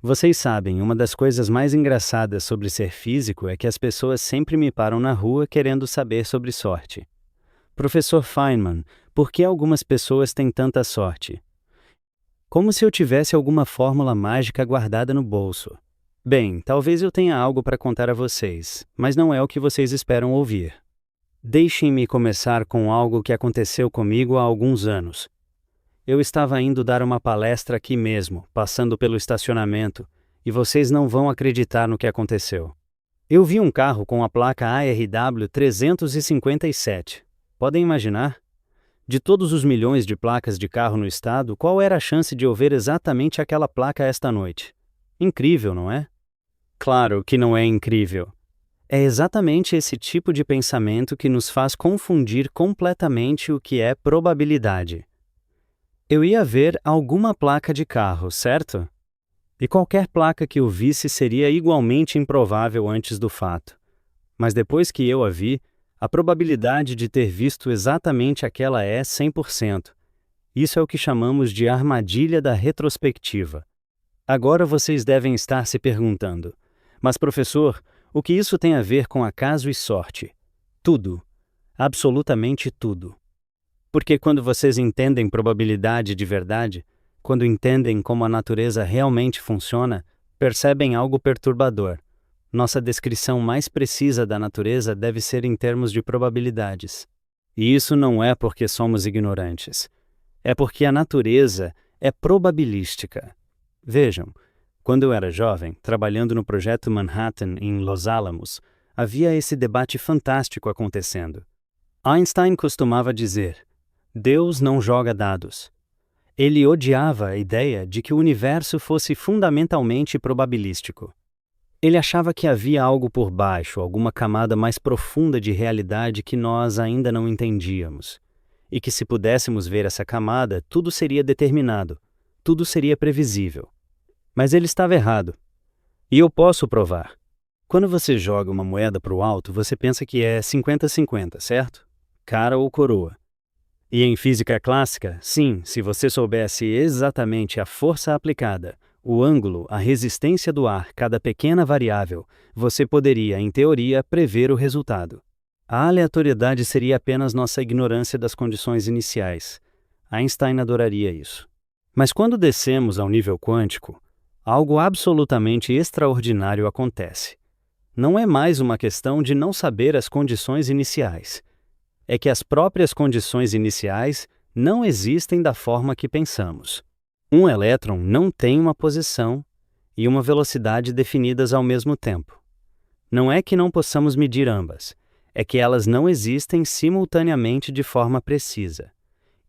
Vocês sabem, uma das coisas mais engraçadas sobre ser físico é que as pessoas sempre me param na rua querendo saber sobre sorte. Professor Feynman, por que algumas pessoas têm tanta sorte? Como se eu tivesse alguma fórmula mágica guardada no bolso. Bem, talvez eu tenha algo para contar a vocês, mas não é o que vocês esperam ouvir. Deixem-me começar com algo que aconteceu comigo há alguns anos. Eu estava indo dar uma palestra aqui mesmo, passando pelo estacionamento, e vocês não vão acreditar no que aconteceu. Eu vi um carro com a placa ARW 357. Podem imaginar? De todos os milhões de placas de carro no estado, qual era a chance de eu ver exatamente aquela placa esta noite? Incrível, não é? Claro que não é incrível. É exatamente esse tipo de pensamento que nos faz confundir completamente o que é probabilidade. Eu ia ver alguma placa de carro, certo? E qualquer placa que eu visse seria igualmente improvável antes do fato. Mas depois que eu a vi, a probabilidade de ter visto exatamente aquela é 100%. Isso é o que chamamos de armadilha da retrospectiva. Agora vocês devem estar se perguntando: mas professor, o que isso tem a ver com acaso e sorte? Tudo. Absolutamente tudo. Porque quando vocês entendem probabilidade de verdade, quando entendem como a natureza realmente funciona, percebem algo perturbador. Nossa descrição mais precisa da natureza deve ser em termos de probabilidades. E isso não é porque somos ignorantes. É porque a natureza é probabilística. Vejam, quando eu era jovem, trabalhando no projeto Manhattan em Los Alamos, havia esse debate fantástico acontecendo. Einstein costumava dizer: Deus não joga dados. Ele odiava a ideia de que o universo fosse fundamentalmente probabilístico. Ele achava que havia algo por baixo, alguma camada mais profunda de realidade que nós ainda não entendíamos. E que se pudéssemos ver essa camada, tudo seria determinado, tudo seria previsível. Mas ele estava errado. E eu posso provar. Quando você joga uma moeda para o alto, você pensa que é 50-50, certo? Cara ou coroa. E em física clássica, sim, se você soubesse exatamente a força aplicada, o ângulo, a resistência do ar, cada pequena variável, você poderia, em teoria, prever o resultado. A aleatoriedade seria apenas nossa ignorância das condições iniciais. Einstein adoraria isso. Mas quando descemos ao nível quântico, algo absolutamente extraordinário acontece. Não é mais uma questão de não saber as condições iniciais. É que as próprias condições iniciais não existem da forma que pensamos. Um elétron não tem uma posição e uma velocidade definidas ao mesmo tempo. Não é que não possamos medir ambas, é que elas não existem simultaneamente de forma precisa.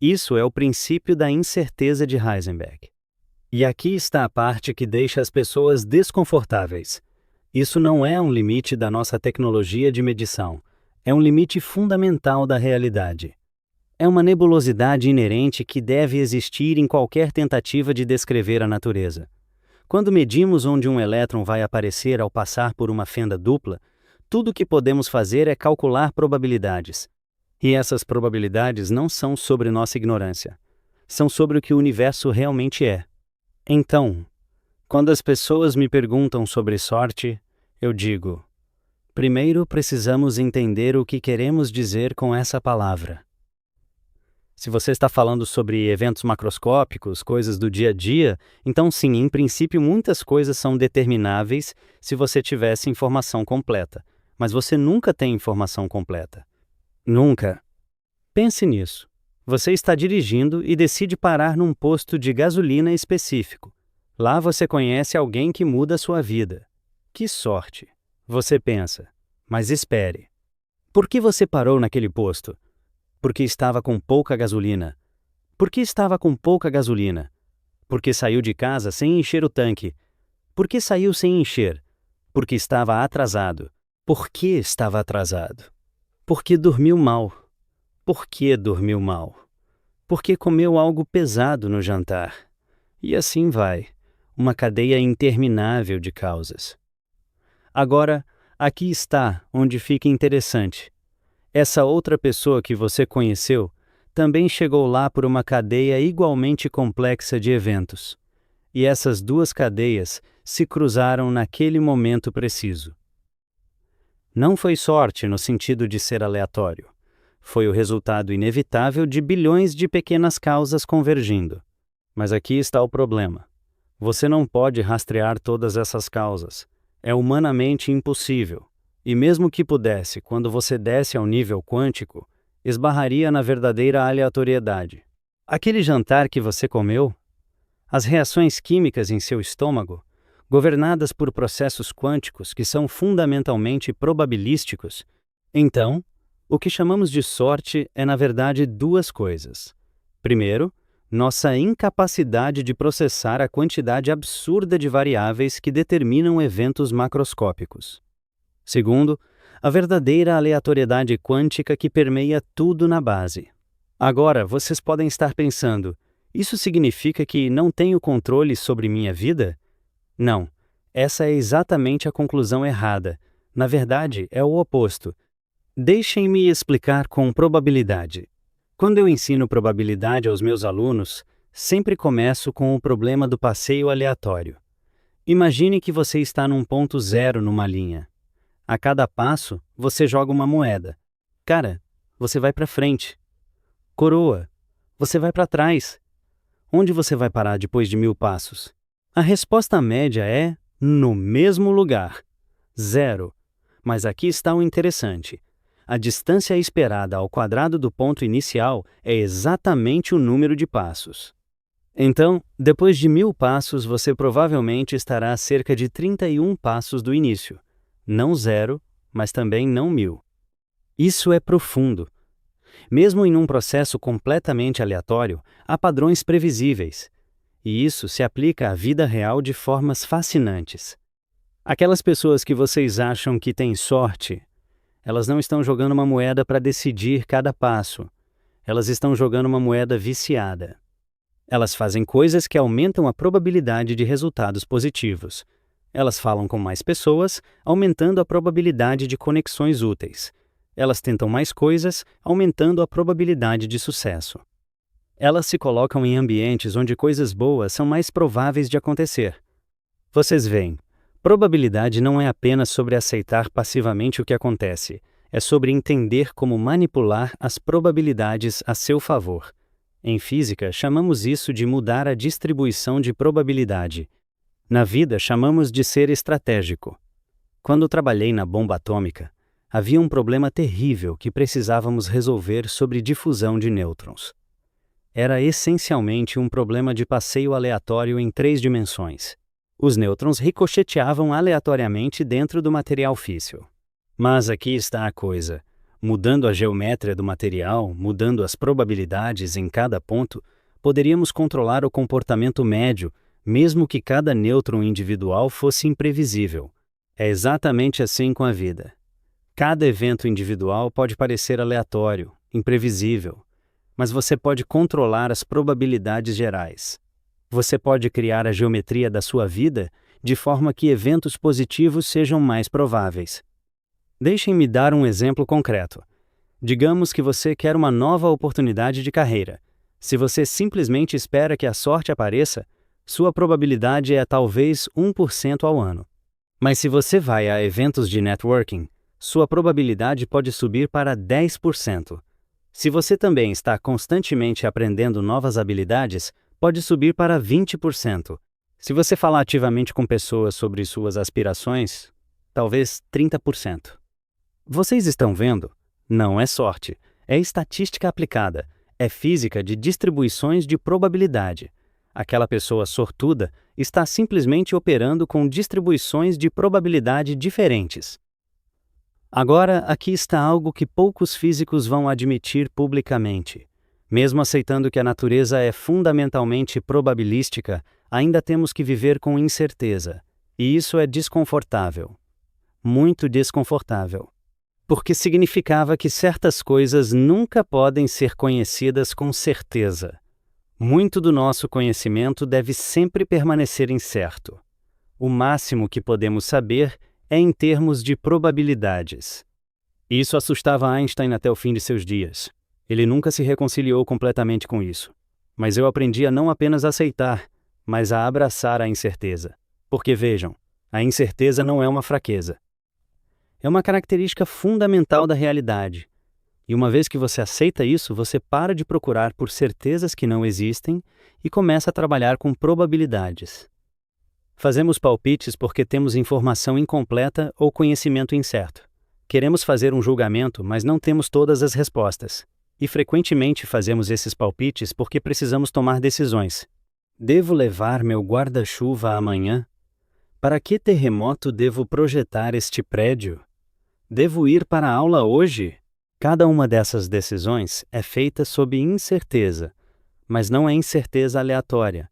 Isso é o princípio da incerteza de Heisenberg. E aqui está a parte que deixa as pessoas desconfortáveis. Isso não é um limite da nossa tecnologia de medição. É um limite fundamental da realidade. É uma nebulosidade inerente que deve existir em qualquer tentativa de descrever a natureza. Quando medimos onde um elétron vai aparecer ao passar por uma fenda dupla, tudo o que podemos fazer é calcular probabilidades. E essas probabilidades não são sobre nossa ignorância. São sobre o que o universo realmente é. Então, quando as pessoas me perguntam sobre sorte, eu digo: primeiro precisamos entender o que queremos dizer com essa palavra. Se você está falando sobre eventos macroscópicos, coisas do dia a dia, então sim, em princípio muitas coisas são determináveis se você tivesse informação completa. Mas você nunca tem informação completa. Nunca. Pense nisso. Você está dirigindo e decide parar num posto de gasolina específico. Lá você conhece alguém que muda a sua vida. Que sorte! Você pensa. Mas espere. Por que você parou naquele posto? Porque estava com pouca gasolina. Por que estava com pouca gasolina? Porque saiu de casa sem encher o tanque. Por que saiu sem encher? Porque estava atrasado. Por que estava atrasado? Porque dormiu mal. Por que dormiu mal? Porque comeu algo pesado no jantar. E assim vai. Uma cadeia interminável de causas. Agora, aqui está onde fica interessante. Essa outra pessoa que você conheceu também chegou lá por uma cadeia igualmente complexa de eventos. E essas duas cadeias se cruzaram naquele momento preciso. Não foi sorte no sentido de ser aleatório. Foi o resultado inevitável de bilhões de pequenas causas convergindo. Mas aqui está o problema. Você não pode rastrear todas essas causas. É humanamente impossível. E mesmo que pudesse, quando você desce ao nível quântico, esbarraria na verdadeira aleatoriedade. Aquele jantar que você comeu, as reações químicas em seu estômago, governadas por processos quânticos que são fundamentalmente probabilísticos. Então, o que chamamos de sorte é, na verdade, duas coisas. Primeiro, nossa incapacidade de processar a quantidade absurda de variáveis que determinam eventos macroscópicos. Segundo, a verdadeira aleatoriedade quântica que permeia tudo na base. Agora, vocês podem estar pensando, isso significa que não tenho controle sobre minha vida? Não, essa é exatamente a conclusão errada. Na verdade, é o oposto. Deixem-me explicar com probabilidade. Quando eu ensino probabilidade aos meus alunos, sempre começo com o problema do passeio aleatório. Imagine que você está num ponto zero numa linha. A cada passo, você joga uma moeda. Cara, você vai para frente. Coroa, você vai para trás. Onde você vai parar depois de 1000 passos? A resposta média é no mesmo lugar. Zero. Mas aqui está o interessante. A distância esperada ao quadrado do ponto inicial é exatamente o número de passos. Então, depois de 1000 passos, você provavelmente estará a cerca de 31 passos do início. Não zero, mas também não 1000. Isso é profundo. Mesmo em um processo completamente aleatório, há padrões previsíveis. E isso se aplica à vida real de formas fascinantes. Aquelas pessoas que vocês acham que têm sorte, elas não estão jogando uma moeda para decidir cada passo. Elas estão jogando uma moeda viciada. Elas fazem coisas que aumentam a probabilidade de resultados positivos. Elas falam com mais pessoas, aumentando a probabilidade de conexões úteis. Elas tentam mais coisas, aumentando a probabilidade de sucesso. Elas se colocam em ambientes onde coisas boas são mais prováveis de acontecer. Vocês veem, probabilidade não é apenas sobre aceitar passivamente o que acontece, é sobre entender como manipular as probabilidades a seu favor. Em física, chamamos isso de mudar a distribuição de probabilidade. Na vida, chamamos de ser estratégico. Quando trabalhei na bomba atômica, havia um problema terrível que precisávamos resolver sobre difusão de nêutrons. Era essencialmente um problema de passeio aleatório em 3 dimensões. Os nêutrons ricocheteavam aleatoriamente dentro do material físsil. Mas aqui está a coisa. Mudando a geometria do material, mudando as probabilidades em cada ponto, poderíamos controlar o comportamento médio, mesmo que cada nêutron individual fosse imprevisível. É exatamente assim com a vida. Cada evento individual pode parecer aleatório, imprevisível, mas você pode controlar as probabilidades gerais. Você pode criar a geometria da sua vida de forma que eventos positivos sejam mais prováveis. Deixem-me dar um exemplo concreto. Digamos que você quer uma nova oportunidade de carreira. Se você simplesmente espera que a sorte apareça, sua probabilidade é talvez 1% ao ano. Mas se você vai a eventos de networking, sua probabilidade pode subir para 10%. Se você também está constantemente aprendendo novas habilidades, pode subir para 20%. Se você falar ativamente com pessoas sobre suas aspirações, talvez 30%. Vocês estão vendo? Não é sorte, é estatística aplicada, é física de distribuições de probabilidade. Aquela pessoa sortuda está simplesmente operando com distribuições de probabilidade diferentes. Agora, aqui está algo que poucos físicos vão admitir publicamente. Mesmo aceitando que a natureza é fundamentalmente probabilística, ainda temos que viver com incerteza. E isso é desconfortável. Muito desconfortável. Porque significava que certas coisas nunca podem ser conhecidas com certeza. Muito do nosso conhecimento deve sempre permanecer incerto. O máximo que podemos saber é em termos de probabilidades. Isso assustava Einstein até o fim de seus dias. Ele nunca se reconciliou completamente com isso. Mas eu aprendi a não apenas aceitar, mas a abraçar a incerteza. Porque vejam, a incerteza não é uma fraqueza. É uma característica fundamental da realidade. E uma vez que você aceita isso, você para de procurar por certezas que não existem e começa a trabalhar com probabilidades. Fazemos palpites porque temos informação incompleta ou conhecimento incerto. Queremos fazer um julgamento, mas não temos todas as respostas. E frequentemente fazemos esses palpites porque precisamos tomar decisões. Devo levar meu guarda-chuva amanhã? Para que terremoto devo projetar este prédio? Devo ir para a aula hoje? Cada uma dessas decisões é feita sob incerteza, mas não é incerteza aleatória.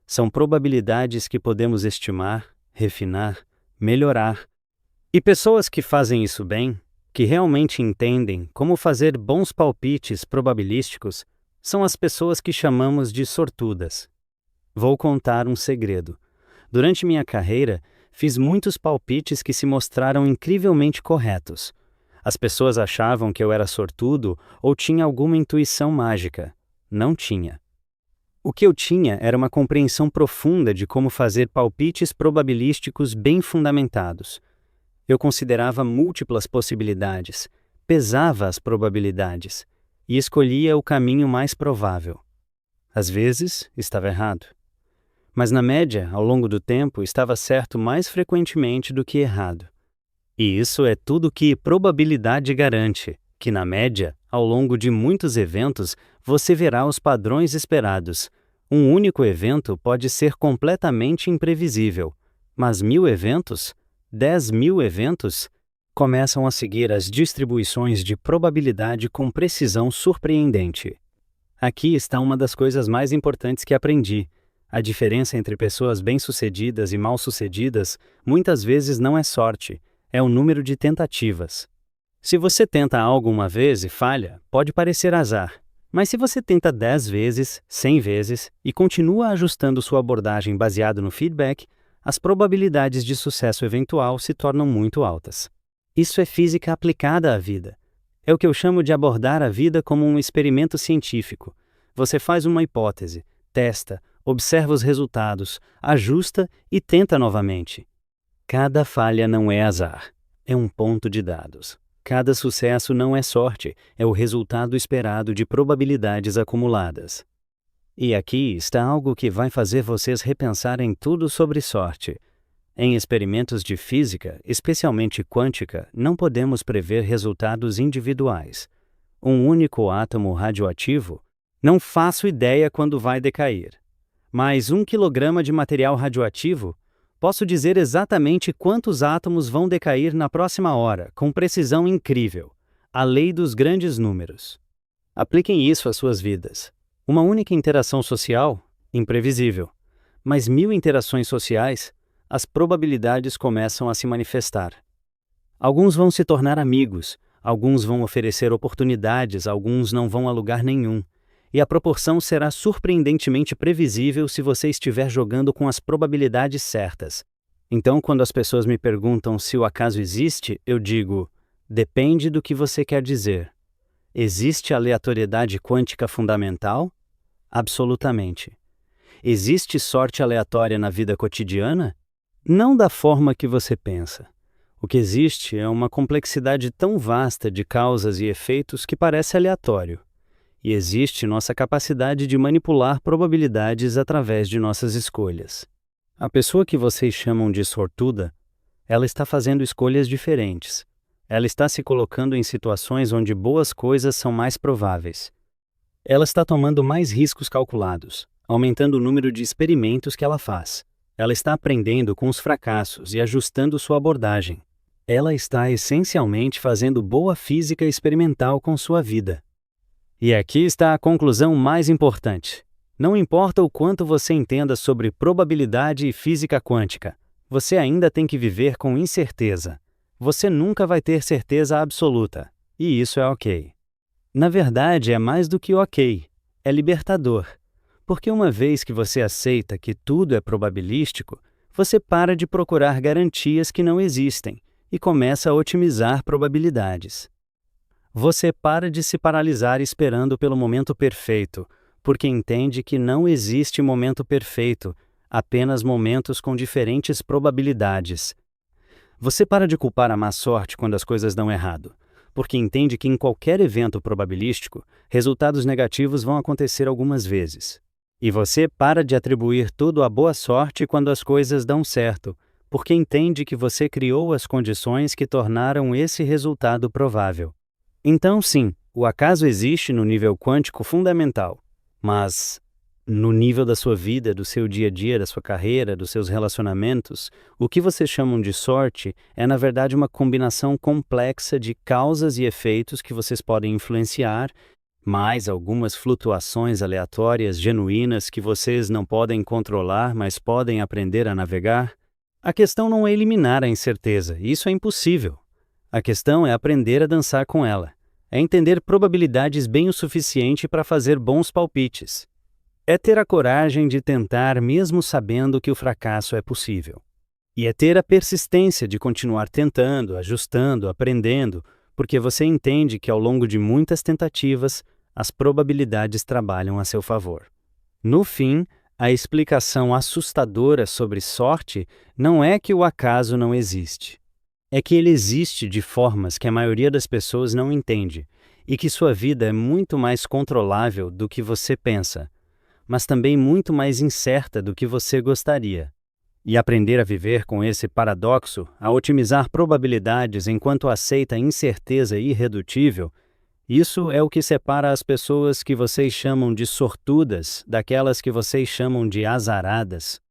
São probabilidades que podemos estimar, refinar, melhorar. E pessoas que fazem isso bem, que realmente entendem como fazer bons palpites probabilísticos, são as pessoas que chamamos de sortudas. Vou contar um segredo. Durante minha carreira, fiz muitos palpites que se mostraram incrivelmente corretos. As pessoas achavam que eu era sortudo ou tinha alguma intuição mágica. Não tinha. O que eu tinha era uma compreensão profunda de como fazer palpites probabilísticos bem fundamentados. Eu considerava múltiplas possibilidades, pesava as probabilidades e escolhia o caminho mais provável. Às vezes, estava errado. Mas na média, ao longo do tempo, estava certo mais frequentemente do que errado. E isso é tudo que probabilidade garante, que na média, ao longo de muitos eventos, você verá os padrões esperados. Um único evento pode ser completamente imprevisível, mas 1000 eventos, 10.000 eventos, começam a seguir as distribuições de probabilidade com precisão surpreendente. Aqui está uma das coisas mais importantes que aprendi. A diferença entre pessoas bem-sucedidas e mal-sucedidas muitas vezes não é sorte, é o número de tentativas. Se você tenta algo uma vez e falha, pode parecer azar. Mas se você tenta 10 vezes, 100 vezes e continua ajustando sua abordagem baseado no feedback, as probabilidades de sucesso eventual se tornam muito altas. Isso é física aplicada à vida. É o que eu chamo de abordar a vida como um experimento científico. Você faz uma hipótese, testa, observa os resultados, ajusta e tenta novamente. Cada falha não é azar, é um ponto de dados. Cada sucesso não é sorte, é o resultado esperado de probabilidades acumuladas. E aqui está algo que vai fazer vocês repensarem tudo sobre sorte. Em experimentos de física, especialmente quântica, não podemos prever resultados individuais. Um único átomo radioativo, não faço ideia quando vai decair. Mas 1 quilograma de material radioativo, posso dizer exatamente quantos átomos vão decair na próxima hora, com precisão incrível. A lei dos grandes números. Apliquem isso às suas vidas. Uma única interação social? Imprevisível. Mas 1000 interações sociais? As probabilidades começam a se manifestar. Alguns vão se tornar amigos, alguns vão oferecer oportunidades, alguns não vão a lugar nenhum. E a proporção será surpreendentemente previsível se você estiver jogando com as probabilidades certas. Então, quando as pessoas me perguntam se o acaso existe, eu digo, depende do que você quer dizer. Existe aleatoriedade quântica fundamental? Absolutamente. Existe sorte aleatória na vida cotidiana? Não da forma que você pensa. O que existe é uma complexidade tão vasta de causas e efeitos que parece aleatório. E existe nossa capacidade de manipular probabilidades através de nossas escolhas. A pessoa que vocês chamam de sortuda, ela está fazendo escolhas diferentes. Ela está se colocando em situações onde boas coisas são mais prováveis. Ela está tomando mais riscos calculados, aumentando o número de experimentos que ela faz. Ela está aprendendo com os fracassos e ajustando sua abordagem. Ela está essencialmente fazendo boa física experimental com sua vida. E aqui está a conclusão mais importante. Não importa o quanto você entenda sobre probabilidade e física quântica, você ainda tem que viver com incerteza. Você nunca vai ter certeza absoluta, e isso é ok. Na verdade, é mais do que ok, é libertador. Porque uma vez que você aceita que tudo é probabilístico, você para de procurar garantias que não existem e começa a otimizar probabilidades. Você para de se paralisar esperando pelo momento perfeito, porque entende que não existe momento perfeito, apenas momentos com diferentes probabilidades. Você para de culpar a má sorte quando as coisas dão errado, porque entende que em qualquer evento probabilístico, resultados negativos vão acontecer algumas vezes. E você para de atribuir tudo à boa sorte quando as coisas dão certo, porque entende que você criou as condições que tornaram esse resultado provável. Então, sim, o acaso existe no nível quântico fundamental, mas no nível da sua vida, do seu dia a dia, da sua carreira, dos seus relacionamentos, o que vocês chamam de sorte é, na verdade, uma combinação complexa de causas e efeitos que vocês podem influenciar, mais algumas flutuações aleatórias genuínas que vocês não podem controlar, mas podem aprender a navegar. A questão não é eliminar a incerteza, isso é impossível. A questão é aprender a dançar com ela. É entender probabilidades bem o suficiente para fazer bons palpites. É ter a coragem de tentar mesmo sabendo que o fracasso é possível. E é ter a persistência de continuar tentando, ajustando, aprendendo, porque você entende que ao longo de muitas tentativas, as probabilidades trabalham a seu favor. No fim, a explicação assustadora sobre sorte não é que o acaso não existe. É que ele existe de formas que a maioria das pessoas não entende, e que sua vida é muito mais controlável do que você pensa, mas também muito mais incerta do que você gostaria. E aprender a viver com esse paradoxo, a otimizar probabilidades enquanto aceita a incerteza irredutível, isso é o que separa as pessoas que vocês chamam de sortudas daquelas que vocês chamam de azaradas.